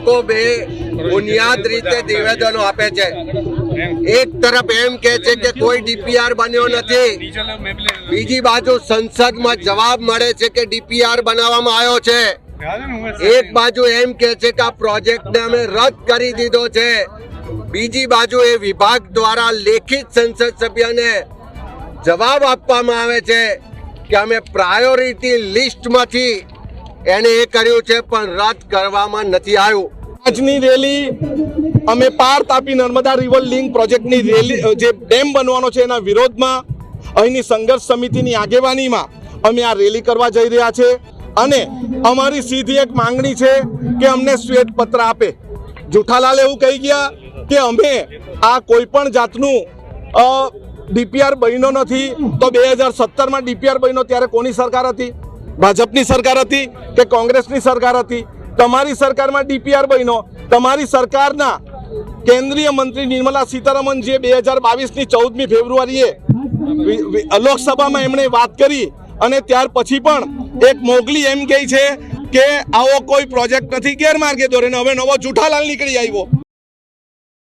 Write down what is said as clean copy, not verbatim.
લોકો બે બુનિયાદ રીતે નિવેદનો આપે છે। એક તરફ એમ કહે છે કે કોઈ ડીપીઆર બન્યો નથી, બીજી બાજુ સંસદમાં જવાબ મળે છે કે ડીપીઆર બનાવવામાં આવ્યો છે। એક બાજુ એમ કહે છે કે આ પ્રોજેક્ટને અમે રદ કરી દીધો છે, બીજી બાજુ એ વિભાગ દ્વારા લેખિત સંસદ સભ્યને જવાબ આપવામાં આવે છે કે અમે પ્રાયોરિટી લિસ્ટમાંથી એને એ કર્યું છે પણ રદ કરવામાં નથી આવ્યું। આજની રેલી અમે પાર તાપી નર્મદા રિવર લિંક પ્રોજેક્ટની રેલી જે ડેમ બનવાનો છે એના વિરોધમાં અહીંની સંઘર્ષ સમિતિની આગેવાનીમાં અમે આ રેલી કરવા જઈ રહ્યા છે અને અમારી સીધી એક માંગણી છે કે અમને શ્વેતપત્ર આપે। જેઠાલાલ એવું કહી ગયા કે અમે આ કોઈ પણ જાતનું ડીપીઆર બન્યો નથી, તો 2017માં ડીપીઆર બન્યો ત્યારે કોની સરકાર હતી? ભાજપની સરકાર હતી કે કોંગ્રેસની સરકાર હતી? તમારી સરકારમાં ડીપીઆર બન્યો, તમારી સરકારના કેન્દ્રીય મંત્રી નિર્મલા સીતારમણ જે 2022ની 14મી ફેબ્રુઆરીએ લોકસભામાં એમણે વાત કરી અને ત્યાર પછી પણ એક મોગલી એમ કહે છે કે આવો કોઈ પ્રોજેક્ટ નથી, ગેરમાર્ગે દોરે, હવે નવો જેઠાલાલ નીકળી આવ્યો।